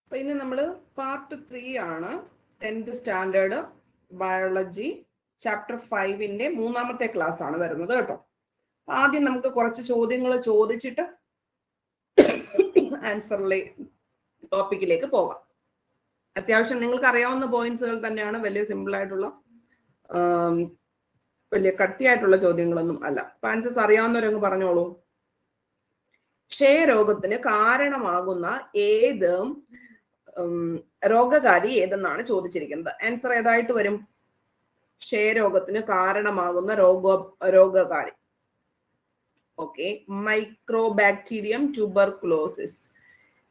അപ്പൊ ഇന്ന് നമ്മൾ പാർട്ട് 3 ആണ് 10th സ്റ്റാൻഡേർഡ് ബയോളജി ചാപ്റ്റർ 5ന്റെ മൂന്നാമത്തെ ക്ലാസ് ആണ് വരുന്നത് കേട്ടോ. ആദ്യം നമുക്ക് കുറച്ച് ചോദ്യങ്ങൾ ചോദിച്ചിട്ട് ആൻസറിലെ ടോപ്പിക്കിലേക്ക് പോകാം. അത്യാവശ്യം നിങ്ങൾക്ക് അറിയാവുന്ന പോയിന്റ്സുകൾ തന്നെയാണ്, വലിയ സിമ്പിൾ ആയിട്ടുള്ള വലിയ കട്ടിയായിട്ടുള്ള ചോദ്യങ്ങളൊന്നും അല്ല. ആൻസേഴ്സ് അറിയാവുന്നവരങ്ങ് പറഞ്ഞോളൂ. ക്ഷയരോഗത്തിന് കാരണമാകുന്ന ഏത് രോഗകാരി ഏതെന്നാണ് ചോദിച്ചിരിക്കുന്നത്. ആൻസർ ഏതായിട്ട് വരും? ക്ഷയരോഗത്തിന് കാരണമാകുന്ന രോഗകാരി. Okay, mycobacterium tuberculosis.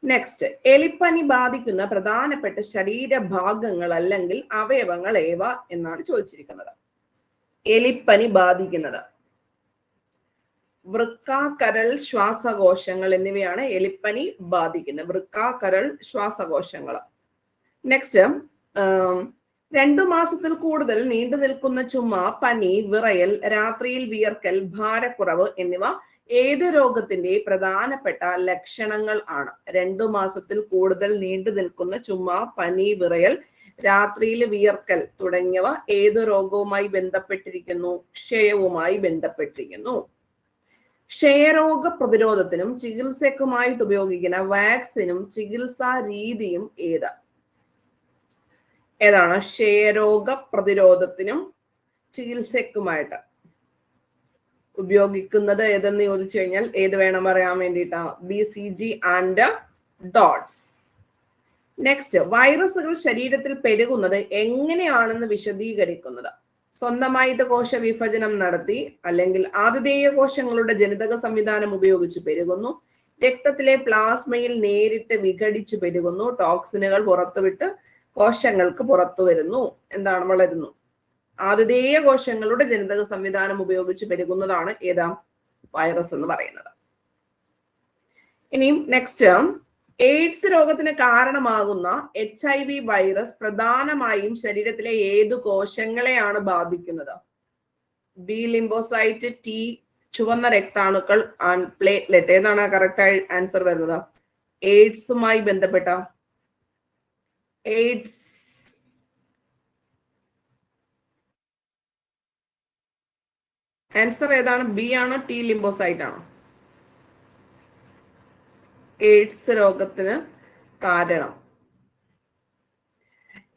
നെക്സ്റ്റ്, എലിപ്പനി ബാധിക്കുന്ന പ്രധാനപ്പെട്ട ശരീരഭാഗങ്ങൾ അല്ലെങ്കിൽ അവയവങ്ങൾ ഏവ എന്നാണ് ചോദിച്ചിരിക്കുന്നത്. എലിപ്പനി ബാധിക്കുന്നത് വൃക്ക, കരൾ, ശ്വാസകോശങ്ങൾ എന്നിവയാണ് എലിപ്പനി ബാധിക്കുന്നത്. വൃക്ക, കരൾ, ശ്വാസകോശങ്ങൾ. നെക്സ്റ്റ്, 2 മാസത്തിൽ കൂടുതൽ നീണ്ടു നിൽക്കുന്ന ചുമ, പനി, വിറയൽ, രാത്രിയിൽ വിയർക്കൽ, ഭാരക്കുറവ് എന്നിവ ഏത് രോഗത്തിന്റെ പ്രധാനപ്പെട്ട ലക്ഷണങ്ങൾ ആണ്? 2 മാസത്തിൽ കൂടുതൽ നീണ്ടു നിൽക്കുന്ന ചുമ, പനി, വിറയൽ, രാത്രിയിൽ വിയർക്കൽ തുടങ്ങിയവ ഏത് രോഗവുമായി ബന്ധപ്പെട്ടിരിക്കുന്നു? ക്ഷയവുമായി ബന്ധപ്പെട്ടിരിക്കുന്നു. ക്ഷയരോഗ പ്രതിരോധത്തിനും ചികിത്സക്കുമായിട്ട് ഉപയോഗിക്കുന്ന വാക്സിനും ചികിത്സാ രീതിയും ഏതാണ്? ക്ഷയരോഗ പ്രതിരോധത്തിനും ചികിത്സക്കുമായിട്ട് ഉപയോഗിക്കുന്നത് ഏതെന്ന് ചോദിച്ചു കഴിഞ്ഞാൽ ഏത് വേണം പറയാൻ വേണ്ടിയിട്ടാ? BCG and dots. നെക്സ്റ്റ്, വൈറസുകൾ ശരീരത്തിൽ പെരുകുന്നത് എങ്ങനെയാണെന്ന് വിശദീകരിക്കുന്നത്. സ്വന്തമായിട്ട് കോശവിഭജനം നടത്തി, അല്ലെങ്കിൽ ആതിഥേയ കോശങ്ങളുടെ ജനിതക സംവിധാനം ഉപയോഗിച്ച് പെരുകുന്നു, രക്തത്തിലെ പ്ലാസ്മയിൽ നേരിട്ട് വിഘടിച്ച് പെരുകുന്നു, ടോക്സിനുകൾ പുറത്തുവിട്ട് കോശങ്ങൾക്ക് പുറത്തു വരുന്നു, എന്താണ് വളരുന്നു. ആതിഥേയ കോശങ്ങളുടെ ജനിതക സംവിധാനം ഉപയോഗിച്ച് പെരുകുന്നതാണ് ഏതാ? വൈറസ് എന്ന് പറയുന്നത്. ഇനിയും നെക്സ്റ്റ്, എയ്ഡ്സ് രോഗത്തിന് കാരണമാകുന്ന HIV വൈറസ് പ്രധാനമായും ശരീരത്തിലെ ഏതു കോശങ്ങളെയാണ് ബാധിക്കുന്നത്? B ലിംബോസൈറ്റ്, T ചുവന്ന രക്താണുക്കൾ, ആൻഡ് പ്ലേറ്റ്ലെറ്റ്. ഏതാണ് കറക്റ്റ് ആൻസർ വരുന്നത്? എയ്ഡ്സുമായി ബന്ധപ്പെട്ട എയ്ഡ്സ് ആൻസർ ഏതാണ്? B ആണോ T ലിംബോസൈറ്റ് ആണോ? എയ്ഡ്സ് രോഗത്തിന് കാരണം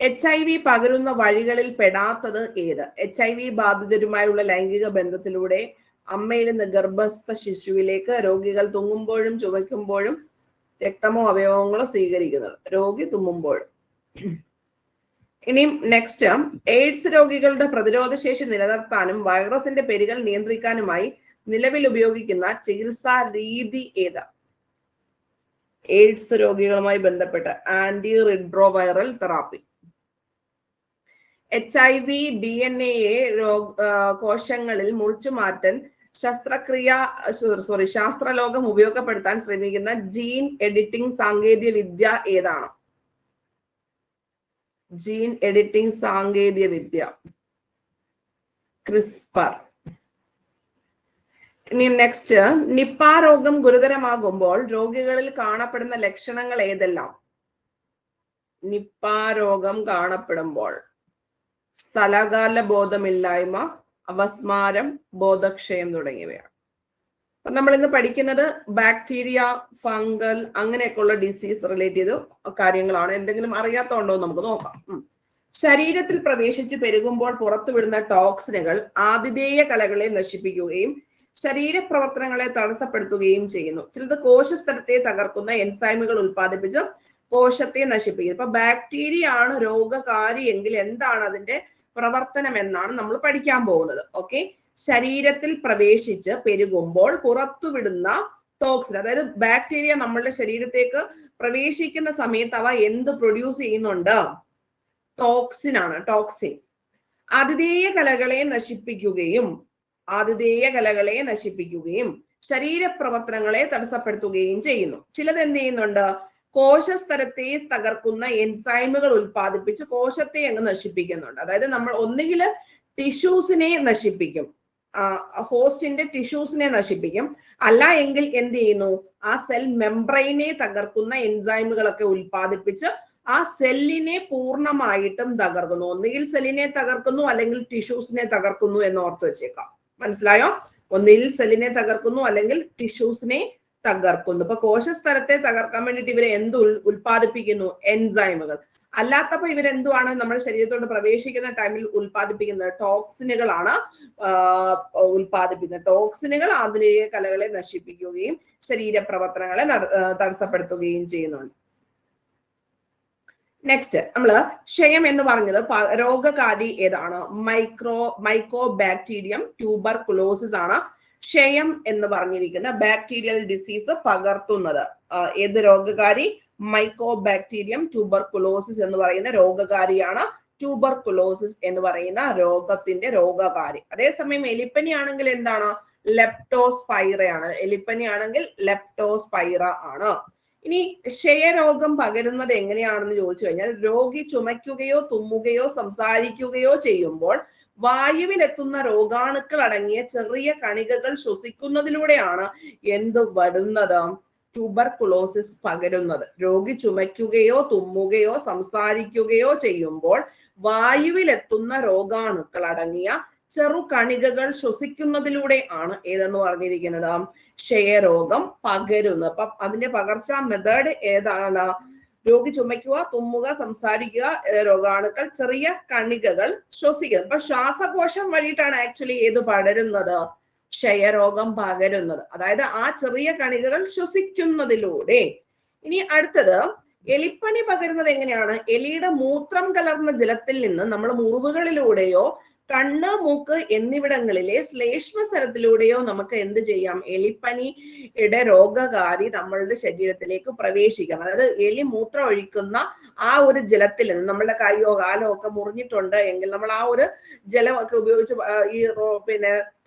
HIV പകരുന്ന വഴികളിൽ പെടാത്തത് ഏത്? HIV ബാധിതരുമായുള്ള ലൈംഗിക ബന്ധത്തിലൂടെ അമ്മയിൽ നിന്ന് ഗർഭസ്ഥ ശിശുവിലേക്ക് രോഗികൾ തുമ്മുമ്പോഴും ചുമയ്ക്കുമ്പോഴും രക്തമോ അവയവങ്ങളോ സ്വീകരിക്കുന്നത്. രോഗി തുമ്മുമ്പോഴും. ഇനിയും നെക്സ്റ്റ്, എയ്ഡ്സ് രോഗികളുടെ പ്രതിരോധ ശേഷി നിലനിർത്താനും വൈറസിന്റെ പെരുകൽ നിയന്ത്രിക്കാനുമായി നിലവിൽ ഉപയോഗിക്കുന്ന ചികിത്സാ രീതി ഏതാ? എയ്ഡ്സ് രോഗികളുമായി ബന്ധപ്പെട്ട anti retroviral therapy. HIV DNA കോശങ്ങളിൽ മുറിച്ചുമാറ്റൻ ശാസ്ത്രലോകം ഉപയോഗപ്പെടുത്താൻ ശ്രമിക്കുന്ന ജീൻ എഡിറ്റിംഗ് സാങ്കേതിക വിദ്യ ഏതാണ്? ജീൻ എഡിറ്റിംഗ് സാങ്കേതിക വിദ്യ ക്രിസ്പർ. ഇനി നെക്സ്റ്റ്, നിപ്പ രോഗം ഗുരുതരമാകുമ്പോൾ രോഗികളിൽ കാണപ്പെടുന്ന ലക്ഷണങ്ങൾ ഏതെല്ലാം? നിപ്പ രോഗം കാണപ്പെടുമ്പോൾ സ്ഥലകാല ബോധമില്ലായ്മ, അപസ്മാരം, ബോധക്ഷയം തുടങ്ങിയവയാണ്. അപ്പൊ നമ്മൾ ഇന്ന് പഠിക്കുന്നത് ബാക്ടീരിയ, ഫംഗൽ അങ്ങനെയൊക്കെയുള്ള ഡിസീസ് റിലേറ്റ് ചെയ്ത കാര്യങ്ങളാണ്. എന്തെങ്കിലും അറിയാത്തതുണ്ടോ നമുക്ക് നോക്കാം. ശരീരത്തിൽ പ്രവേശിച്ച് പെരുകുമ്പോൾ പുറത്തുവിടുന്ന ടോക്സിനുകൾ ആതിഥേയ കലകളെ നശിപ്പിക്കുകയും ശരീരപ്രവർത്തനങ്ങളെ തടസ്സപ്പെടുത്തുകയും ചെയ്യുന്നു. ചിലത് കോശസ്ഥലത്തെ തകർക്കുന്ന എൻസൈമുകൾ ഉൽപ്പാദിപ്പിച്ച് കോശത്തെ നശിപ്പിക്കും. ഇപ്പൊ ബാക്ടീരിയ ആണ് രോഗകാരി എങ്കിൽ എന്താണ് അതിന്റെ പ്രവർത്തനം എന്നാണ് നമ്മൾ പഠിക്കാൻ പോകുന്നത്. ഓക്കെ, ശരീരത്തിൽ പ്രവേശിച്ച് പെരുകുമ്പോൾ പുറത്തുവിടുന്ന ടോക്സിൻ, അതായത് ബാക്ടീരിയ നമ്മളുടെ ശരീരത്തേക്ക് പ്രവേശിക്കുന്ന സമയത്ത് അവ എന്ത് പ്രൊഡ്യൂസ് ചെയ്യുന്നുണ്ട്? ടോക്സിൻ ആണ്. ടോക്സിൻ ആതിഥേയ കലകളെ നശിപ്പിക്കുകയും ശരീരപ്രവർത്തനങ്ങളെ തടസ്സപ്പെടുത്തുകയും ചെയ്യുന്നു. ചിലത് എന്ത് ചെയ്യുന്നുണ്ട്? കോശസ്തരത്തെ തകർക്കുന്ന എൻസൈമുകൾ ഉൽപ്പാദിപ്പിച്ച് കോശത്തെ അങ്ങ് നശിപ്പിക്കുന്നുണ്ട്. അതായത് നമ്മൾ ഒന്നുകിൽ ടിഷ്യൂസിനെ നശിപ്പിക്കും, ഹോസ്റ്റിന്റെ ടിഷ്യൂസിനെ നശിപ്പിക്കും. അല്ല എങ്കിൽ എന്ത് ചെയ്യുന്നു, ആ സെൽ മെംബ്രെയിനെ തകർക്കുന്ന എൻസൈമുകളൊക്കെ ഉൽപ്പാദിപ്പിച്ച് ആ സെല്ലിനെ പൂർണ്ണമായിട്ടും തകർക്കുന്നു. ഒന്നുകിൽ സെല്ലിനെ തകർക്കുന്നു അല്ലെങ്കിൽ ടിഷ്യൂസിനെ തകർക്കുന്നു എന്ന് ഓർത്ത് വെച്ചേക്കാം. മനസ്സിലായോ? ഒന്നുകിൽ സെല്ലിനെ തകർക്കുന്നു അല്ലെങ്കിൽ ടിഷ്യൂസിനെ തകർക്കുന്നു. ഇപ്പൊ കോശസ്ഥലത്തെ തകർക്കാൻ വേണ്ടിയിട്ട് ഇവരെ എന്ത് ഉൽപ്പാദിപ്പിക്കുന്നു? എൻസൈമുകൾ. അല്ലാത്തപ്പോ ഇവരെന്തുവാണ് നമ്മുടെ ശരീരത്തോട് പ്രവേശിക്കുന്ന ടൈമിൽ ഉൽപ്പാദിപ്പിക്കുന്നത്? ടോക്സിനുകളാണ് ഉൽപ്പാദിപ്പിക്കുന്നത്. ടോക്സിനുകൾ ആന്തരിക കലകളെ നശിപ്പിക്കുകയും ശരീരപ്രവർത്തനങ്ങളെ തടസ്സപ്പെടുത്തുകയും ചെയ്യുന്നുണ്ട്. നെക്സ്റ്റ് നമ്മള് ക്ഷയം എന്ന് പറഞ്ഞത് രോഗകാരി ഏതാണ്? മൈക്കോ ബാക്ടീരിയം ട്യൂബർകുലോസിസ് ആണ് ക്ഷയം എന്ന് പറഞ്ഞിരിക്കുന്ന ബാക്ടീരിയൽ ഡിസീസ് പകർത്തുന്നത്. ഏത് രോഗകാരി? മൈക്കോ ബാക്ടീരിയം ട്യൂബർകുലോസിസ് എന്ന് പറയുന്ന രോഗകാരിയാണ് ട്യൂബർകുലോസിസ് എന്ന് പറയുന്ന രോഗത്തിന്റെ രോഗകാരി. അതേസമയം എലിപ്പനി ആണെങ്കിൽ എന്താണ്? ലെപ്റ്റോസ്പൈറയാണ്. എലിപ്പനി ആണെങ്കിൽ ലെപ്റ്റോസ്പൈറ ആണ്. ഇനി ക്ഷയരോഗം പകരുന്നത് എങ്ങനെയാണെന്ന് ചോദിച്ചു കഴിഞ്ഞാൽ, രോഗി ചുമയ്ക്കുകയോ തുമ്മുകയോ സംസാരിക്കുകയോ ചെയ്യുമ്പോൾ വായുവിലെത്തുന്ന രോഗാണുക്കൾ അടങ്ങിയ ചെറിയ കണികകൾ ശ്വസിക്കുന്നതിലൂടെയാണ് എന്ത് വരുന്നത്? ട്യൂബർകുലോസിസ് പകരുന്നത്. രോഗി ചുമയ്ക്കുകയോ തുമ്മുകയോ സംസാരിക്കുകയോ ചെയ്യുമ്പോൾ വായുവിലെത്തുന്ന രോഗാണുക്കൾ അടങ്ങിയ ചെറുകണികകൾ ശ്വസിക്കുന്നതിലൂടെ ആണ് ഏതെന്ന് പറഞ്ഞിരിക്കുന്നത്? ക്ഷയരോഗം പകരുന്നത്. അപ്പൊ അതിന്റെ പകർച്ചാ മെത്തേഡ് ഏതാണ്? രോഗി ചുമയ്ക്കുക, തുമ്മുക, സംസാരിക്കുക, രോഗാണുക്കൾ ചെറിയ കണികകൾ ശ്വസിക്കുക. അപ്പൊ ശ്വാസകോശം വഴിയിട്ടാണ് ആക്ച്വലി ഏത് പടരുന്നത്? ക്ഷയരോഗം പകരുന്നത്. അതായത് ആ ചെറിയ കണികകൾ ശ്വസിക്കുന്നതിലൂടെ. ഇനി അടുത്തത് എലിപ്പനി പകരുന്നത് എങ്ങനെയാണ്? എലിയുടെ മൂത്രം കലർന്ന ജലത്തിൽ നിന്ന് നമ്മൾ മുറിവുകളിലൂടെയോ കണ്ണ്, മൂക്ക് എന്നിവിടങ്ങളിലെ ശ്ലേഷ്മ സ്ഥലത്തിലൂടെയോ നമുക്ക് എന്ത് ചെയ്യാം? എലിപ്പനിയുടെ രോഗകാരി നമ്മളുടെ ശരീരത്തിലേക്ക് പ്രവേശിക്കാം. അതായത് എലി മൂത്രം ഒഴിക്കുന്ന ആ ഒരു ജലത്തിൽ നിന്ന് നമ്മളുടെ കൈയോ കാലോ ഒക്കെ മുറിഞ്ഞിട്ടുണ്ട് എങ്കിൽ നമ്മൾ ആ ഒരു ജലമൊക്കെ ഉപയോഗിച്ച് ഈ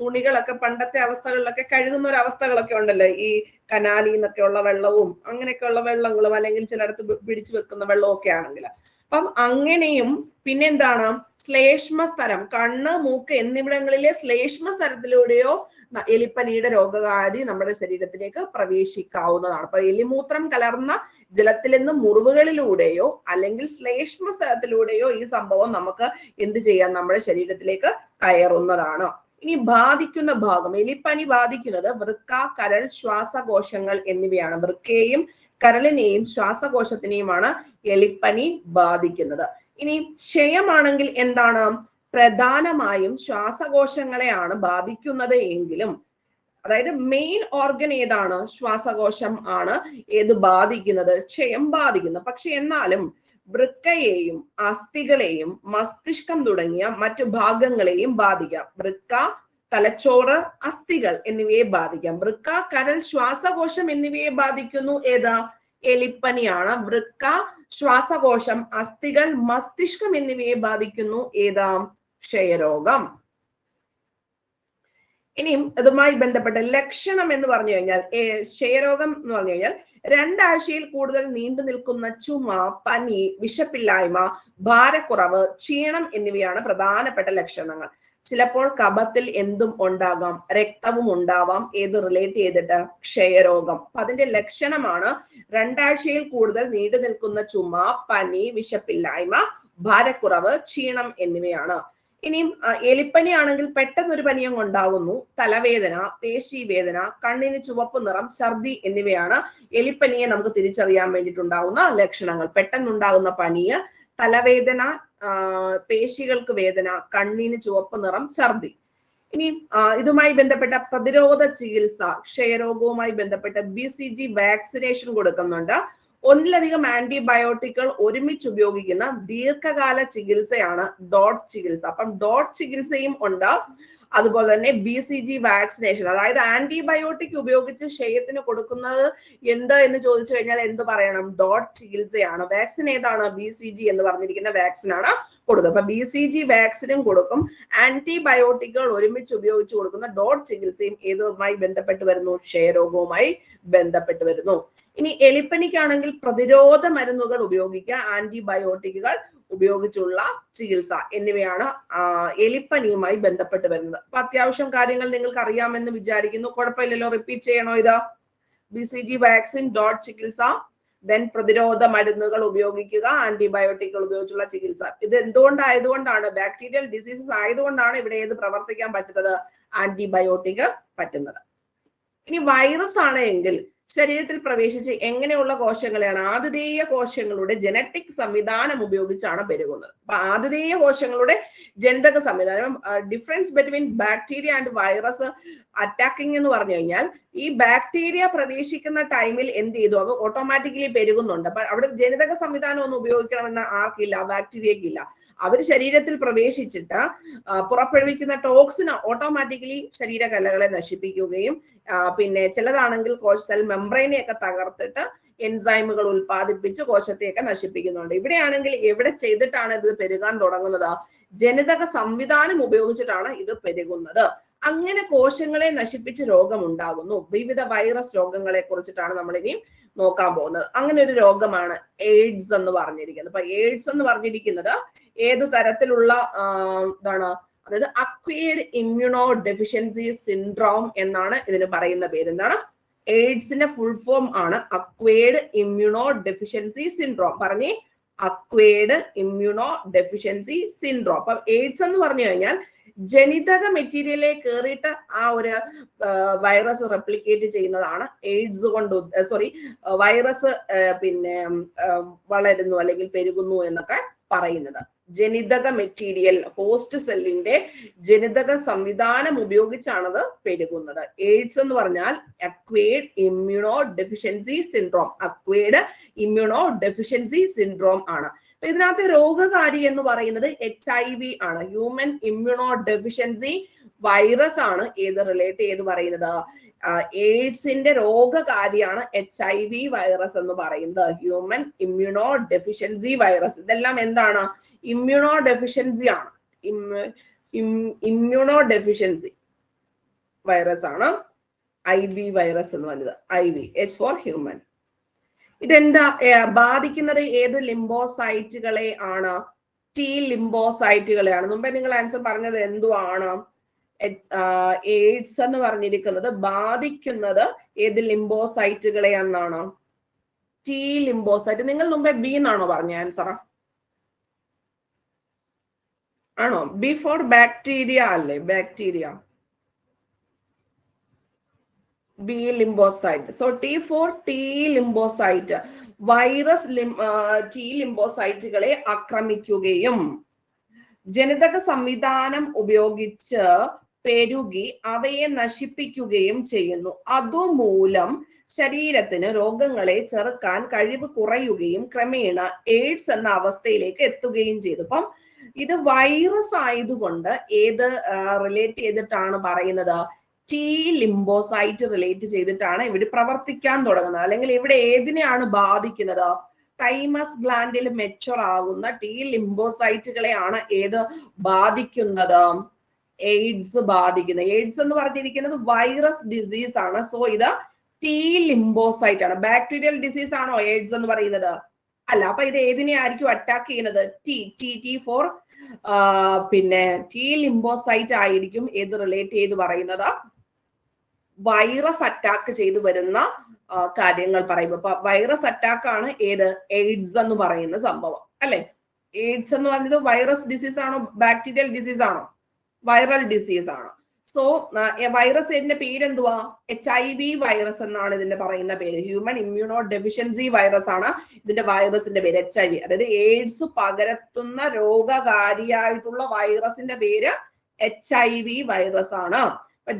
തുണികളൊക്കെ പണ്ടത്തെ അവസ്ഥകളിലൊക്കെ കഴുകുന്ന ഒരു അവസ്ഥകളൊക്കെ ഉണ്ടല്ലോ, ഈ കനാലിൽ നിന്നൊക്കെ ഉള്ള വെള്ളവും അങ്ങനെയൊക്കെയുള്ള വെള്ളങ്ങളും അല്ലെങ്കിൽ ചിലയിടത്ത് പിടിച്ചു വെക്കുന്ന വെള്ളവും ഒക്കെ ആണെങ്കിൽ അപ്പം അങ്ങനെയും. പിന്നെന്താണ്? ശ്ലേഷ്മ സ്ഥലം, കണ്ണ്, മൂക്ക് എന്നിവിടങ്ങളിലെ ശ്ലേഷ്മ സ്ഥലത്തിലൂടെയോ എലിപ്പനിയുടെ രോഗകാരി നമ്മുടെ ശരീരത്തിലേക്ക് പ്രവേശിക്കാവുന്നതാണ്. അപ്പൊ എലിമൂത്രം കലർന്ന ജലത്തിൽ നിന്ന് മുറിവുകളിലൂടെയോ അല്ലെങ്കിൽ ശ്ലേഷ്മ സ്ഥലത്തിലൂടെയോ ഈ സംഭവം നമുക്ക് എന്ത് ചെയ്യാം? നമ്മുടെ ശരീരത്തിലേക്ക് കയറുന്നതാണ്. ഇനി ബാധിക്കുന്ന ഭാഗം, എലിപ്പനി ബാധിക്കുന്നത് വൃക്ക, കരൾ, ശ്വാസകോശങ്ങൾ എന്നിവയാണ്. വൃക്കയെയും കരളിനെയും ശ്വാസകോശത്തിനെയുമാണ് എലിപ്പനി ബാധിക്കുന്നത്. ഇനി ക്ഷയമാണെങ്കിൽ എന്താണ്? പ്രധാനമായും ശ്വാസകോശങ്ങളെയാണ് ബാധിക്കുന്നത് എങ്കിലും, അതായത് മെയിൻ ഓർഗൻ ഏതാണ്? ശ്വാസകോശം ആണ് ഏത് ബാധിക്കുന്നത്? ക്ഷയം ബാധിക്കുന്നത്. പക്ഷെ എന്നാലും വൃക്കയെയും അസ്ഥികളെയും മസ്തിഷ്കം തുടങ്ങിയ മറ്റു ഭാഗങ്ങളെയും ബാധിക്കാം. വൃക്ക, തലച്ചോറ്, അസ്ഥികൾ എന്നിവയെ ബാധിക്കാം. വൃക്ക, കരൾ, ശ്വാസകോശം എന്നിവയെ ബാധിക്കുന്നു ഏതാ? എലിപ്പനിയാണ്. വൃക്ക, ശ്വാസകോശം, അസ്ഥികൾ, മസ്തിഷ്കം എന്നിവയെ ബാധിക്കുന്നു ഏതാ? ക്ഷയരോഗം. ഇനിയും ഇതുമായി ബന്ധപ്പെട്ട ലക്ഷണം എന്ന് പറഞ്ഞു കഴിഞ്ഞാൽ, ക്ഷയരോഗം എന്ന് പറഞ്ഞു കഴിഞ്ഞാൽ 2 ആഴ്ചയിൽ കൂടുതൽ നീണ്ടു നിൽക്കുന്ന ചുമ, പനി, വിശപ്പില്ലായ്മ, ഭാരക്കുറവ്, ക്ഷീണം എന്നിവയാണ് പ്രധാനപ്പെട്ട ലക്ഷണങ്ങൾ. ചിലപ്പോൾ കഫത്തിൽ എന്തും ഉണ്ടാകാം, രക്തവും ഉണ്ടാവാം. ഏത് റിലേറ്റ് ചെയ്തിട്ട്? ക്ഷയരോഗം. അപ്പൊ അതിന്റെ ലക്ഷണമാണ് 2 ആഴ്ചയിൽ കൂടുതൽ നീണ്ടു നിൽക്കുന്ന ചുമ, പനി, വിശപ്പില്ലായ്മ, ഭാരക്കുറവ്, ക്ഷീണം എന്നിവയാണ്. ഇനിയും എലിപ്പനി ആണെങ്കിൽ പെട്ടെന്നൊരു പനിയും ഉണ്ടാകുന്നു. തലവേദന, പേശീവേദന, കണ്ണിന് ചുവപ്പ് നിറം, ഛർദി എന്നിവയാണ് എലിപ്പനിയെ നമുക്ക് തിരിച്ചറിയാൻ വേണ്ടിയിട്ടുണ്ടാകുന്ന ലക്ഷണങ്ങൾ. പെട്ടെന്നുണ്ടാകുന്ന പനിയ്, തലവേദന, പേശികൾക്ക് വേദന, കണ്ണിന് ചുവപ്പ് നിറം, ഛർദി. ഇനി ഇതുമായി ബന്ധപ്പെട്ട പ്രതിരോധ ചികിത്സ, ക്ഷയരോഗവുമായി ബന്ധപ്പെട്ട BCG വാക്സിനേഷൻ കൊടുക്കുന്നുണ്ട്. ഒന്നിലധികം ആന്റിബയോട്ടിക്കുകൾ ഒരുമിച്ച് ഉപയോഗിക്കുന്ന ദീർഘകാല ചികിത്സയാണ് ഡോട്ട് ചികിത്സ. അപ്പം ഡോട്ട് ചികിത്സയും ഉണ്ട്. അതുപോലെ തന്നെ BCG വാക്സിനേഷൻ, അതായത് ആന്റിബയോട്ടിക് ഉപയോഗിച്ച് ക്ഷയത്തിന് കൊടുക്കുന്നത് എന്ത് എന്ന് ചോദിച്ചു കഴിഞ്ഞാൽ എന്ത് പറയണം? ഡോട്ട് ചികിത്സയാണ്. വാക്സിൻ ഏതാണ്? BCG എന്ന് പറഞ്ഞിരിക്കുന്ന വാക്സിനാണ് കൊടുക്കുക. അപ്പൊ BCG വാക്സിനും കൊടുക്കും. ആന്റിബയോട്ടിക്കുകൾ ഒരുമിച്ച് ഉപയോഗിച്ച് കൊടുക്കുന്ന ഡോട്ട് ചികിത്സയും ഏതുമായി ബന്ധപ്പെട്ട് വരുന്നു? ക്ഷയരോഗവുമായി ബന്ധപ്പെട്ട് വരുന്നു. ഇനി എലിപ്പനിക്കാണെങ്കിൽ പ്രതിരോധ മരുന്നുകൾ ഉപയോഗിക്കുക, ആന്റിബയോട്ടിക്കുകൾ ഉപയോഗിച്ചുള്ള ചികിത്സ എന്നിവയാണ് എലിപ്പനിയുമായി ബന്ധപ്പെട്ട് വരുന്നത്. അപ്പൊ അത്യാവശ്യം കാര്യങ്ങൾ നിങ്ങൾക്ക് അറിയാമെന്ന് വിചാരിക്കുന്നു. കുഴപ്പമില്ലല്ലോ, റിപ്പീറ്റ് ചെയ്യണോ ഇത്? BCG വാക്സിൻ, ഡോട്ട് ചികിത്സ, ദെൻ പ്രതിരോധ മരുന്നുകൾ ഉപയോഗിക്കുക, ആന്റിബയോട്ടിക്കുകൾ ഉപയോഗിച്ചുള്ള ചികിത്സ. ഇത് എന്തുകൊണ്ടായതുകൊണ്ടാണ്? ബാക്ടീരിയൽ ഡിസീസസ് ആയതുകൊണ്ടാണ് ഇവിടെ ഏത് പ്രവർത്തിക്കാൻ പറ്റുന്നത്? ആന്റിബയോട്ടിക് പറ്റുന്നത്. ഇനി വൈറസ് ആണ് എങ്കിൽ ശരീരത്തിൽ പ്രവേശിച്ച് എങ്ങനെയുള്ള കോശങ്ങളെയാണ്? ആതിഥേയ കോശങ്ങളുടെ ജനറ്റിക് സംവിധാനം ഉപയോഗിച്ചാണ് പെരുകുന്നത്. അപ്പൊ ആതിഥേയ കോശങ്ങളുടെ ജനിതക സംവിധാനം, difference between bacteria and virus attacking എന്ന് പറഞ്ഞു കഴിഞ്ഞാൽ, ഈ ബാക്ടീരിയ പ്രവേശിക്കുന്ന ടൈമിൽ എന്ത് ചെയ്തു? അവ ഓട്ടോമാറ്റിക്കലി പെരുകുന്നുണ്ട്. അപ്പൊ അവിടെ ജനിതക സംവിധാനം ഒന്നും ഉപയോഗിക്കണമെന്ന് ആർക്കില്ല? ബാക്ടീരിയക്കില്ല. അവർ ശരീരത്തിൽ പ്രവേശിച്ചിട്ട് പുറപ്പെടുവിക്കുന്ന ടോക്സിൻ ഓട്ടോമാറ്റിക്കലി ശരീരകലകളെ നശിപ്പിക്കുകയും പിന്നെ ചിലതാണെങ്കിൽ കോശ സെൽ മെംബ്രെയിനെയൊക്കെ തകർത്തിട്ട് എൻസൈമുകൾ ഉൽപ്പാദിപ്പിച്ച് കോശത്തെയൊക്കെ നശിപ്പിക്കുന്നുണ്ട്. ഇവിടെയാണെങ്കിൽ എവിടെ ചെയ്തിട്ടാണ് ഇത് പെരുകാൻ തുടങ്ങുന്നത്? ജനിതക സംവിധാനം ഉപയോഗിച്ചിട്ടാണ് ഇത് പെരുകുന്നത്. അങ്ങനെ കോശങ്ങളെ നശിപ്പിച്ച് രോഗമുണ്ടാകുന്നു. വിവിധ വൈറസ് രോഗങ്ങളെ കുറിച്ചിട്ടാണ് നമ്മൾ ഇനിയും നോക്കാൻ പോകുന്നത്. അങ്ങനെ ഒരു രോഗമാണ് എയ്ഡ്സ് എന്ന് പറഞ്ഞിരിക്കുന്നത്. അപ്പൊ എയ്ഡ്സ് എന്ന് പറഞ്ഞിരിക്കുന്നത് ഏതു തരത്തിലുള്ള ഇതാണ്? അതായത് അക്വയർഡ് ഇമ്മ്യൂണോ ഡെഫിഷ്യൻസി സിൻഡ്രോം എന്നാണ് ഇതിന് പറയുന്ന പേര്. എന്താണ്? എയ്ഡ്സിന്റെ ഫുൾ ഫോം ആണ് അക്വയർഡ് ഇമ്മ്യൂണോ ഡെഫിഷ്യൻസി സിൻഡ്രോം. പറഞ്ഞേ, അക്വയർഡ് ഇമ്മ്യൂണോ ഡെഫിഷ്യൻസി സിൻഡ്രോം. അപ്പൊ എയ്ഡ്സ് എന്ന് പറഞ്ഞു കഴിഞ്ഞാൽ ജനിതക മെറ്റീരിയലെ കയറിയിട്ട് ആ ഒരു വൈറസ് റെപ്ലിക്കേറ്റ് ചെയ്യുന്നതാണ് എയ്ഡ്സ് കൊണ്ട് വൈറസ് പിന്നെ വളരുന്നു അല്ലെങ്കിൽ പെരുകുന്നു എന്നൊക്കെ പറയുന്നത്. ജനിതക മെറ്റീരിയൽ, ഹോസ്റ്റ് സെല്ലിന്റെ ജനിതക സംവിധാനം ഉപയോഗിച്ചാണത് പെരുകുന്നത്. എയ്ഡ്സ് എന്ന് പറഞ്ഞാൽ acquired immuno deficiency syndrome. Acquired immuno deficiency syndrome ആണ്. ഇതിനകത്ത് രോഗകാരി എന്ന് പറയുന്നത് HIV ആണ്. ഹ്യൂമൻ ഇമ്മ്യൂണോ ഡെഫിഷ്യൻസി വൈറസ് ആണ് ഏത് റിലേറ്റ് ചെയ്ത് പറയുന്നത്? എയ്ഡ്സിന്റെ രോഗകാരിയാണ് HIV വൈറസ് എന്ന് പറയുന്നത്. Human immuno deficiency virus. ഇതെല്ലാം എന്താണ്? ഇമ്മ്യൂണോ ഡെഫിഷ്യൻസി ആണ്. ഇമ്മ്യൂണോ ഡെഫിഷ്യൻസി വൈറസ് ആണ് IV വൈറസ് എന്ന് പറയുന്നത്. IV, H for human. ഇതെന്താ ബാധിക്കുന്നത്? ഏത് ലിംബോസൈറ്റുകളെ ആണ്? T ലിംബോസൈറ്റുകളെയാണ്. മുമ്പേ നിങ്ങൾ ആൻസർ പറഞ്ഞത് എന്തുവാണ്? എയ്ഡ്സ് എന്ന് പറഞ്ഞിരിക്കുന്നത് ബാധിക്കുന്നത് ഏത് ലിംബോസൈറ്റുകളെയാണെന്നാണ്? T lymphocyte. നിങ്ങൾ മുമ്പേ B എന്നാണോ പറഞ്ഞ ആൻസർ? ആണോ? B ഫോർ ബാക്ടീരിയ അല്ലേ? Bacteria. B lymphocyte. So T for T lymphocyte. Virus T ലിംബോസൈറ്റുകളെ ആക്രമിക്കുകയും ജനിതക സംവിധാനം ഉപയോഗിച്ച് പെരുകി അവയെ നശിപ്പിക്കുകയും ചെയ്യുന്നു. അതുമൂലം ശരീരത്തിന് രോഗങ്ങളെ ചെറുക്കാൻ കഴിവ് കുറയുകയും ക്രമേണ എയ്ഡ്സ് എന്ന അവസ്ഥയിലേക്ക് എത്തുകയും ചെയ്തു. അപ്പം ഇത് വൈറസ് ആയതുകൊണ്ട് ഏത് റിലേറ്റ് ചെയ്തിട്ടാണ് പറയുന്നത്? T ലിംബോസൈറ്റ് റിലേറ്റ് ചെയ്തിട്ടാണ് ഇവിടെ പ്രവർത്തിക്കാൻ തുടങ്ങുന്നത്. അല്ലെങ്കിൽ ഇവിടെ ഏതിനെയാണ് ബാധിക്കുന്നത്? തൈമസ് ഗ്ലാൻഡിൽ മെച്ചുവർ ആകുന്ന T ലിംബോസൈറ്റുകളെയാണ് ഏത് ബാധിക്കുന്നത്? എയ്ഡ്സ് ബാധിക്കുന്നത്. എയ്ഡ്സ് എന്ന് പറഞ്ഞിരിക്കുന്നത് വൈറസ് ഡിസീസ് ആണ്. സോ ഇത് T ലിംബോസൈറ്റ് ആണ്. ബാക്ടീരിയൽ ഡിസീസ് ആണോ എയ്ഡ്സ് എന്ന് പറയുന്നത്? അല്ല. അപ്പൊ ഇത് ഏതിനെ ആയിരിക്കും അറ്റാക്ക് ചെയ്യുന്നത്? T ഫോർ പിന്നെ T ലിംബോസൈറ്റ് ആയിരിക്കും ഏത് റിലേറ്റ് ചെയ്ത് പറയുന്നത്? വൈറസ് അറ്റാക്ക് ചെയ്തു വരുന്ന കാര്യങ്ങൾ പറയുമ്പോൾ അപ്പൊ വൈറസ് അറ്റാക്ക് ആണ് ഏത്? എയ്ഡ്സ് എന്ന് പറയുന്ന സംഭവം അല്ലെ? എയ്ഡ്സ് എന്ന് പറയുന്നത് വൈറസ് ഡിസീസ് ആണോ ബാക്ടീരിയൽ ഡിസീസ് ആണോ? വൈറൽ ഡിസീസ് ആണ്. സോ വൈറസ് ഇതിന്റെ പേരെന്തുവാ? HIV വൈറസ് എന്നാണ് ഇതിന്റെ പറയുന്ന പേര്. ഹ്യൂമൻ ഇമ്മ്യൂണോ ഡെഫിഷ്യൻസി വൈറസ് ആണ് ഇതിന്റെ വൈറസിന്റെ പേര്, HIV. അതായത് എയ്ഡ്സ് പകരത്തുന്ന രോഗകാരിയായിട്ടുള്ള വൈറസിന്റെ പേര് HIV വൈറസ് ആണ്.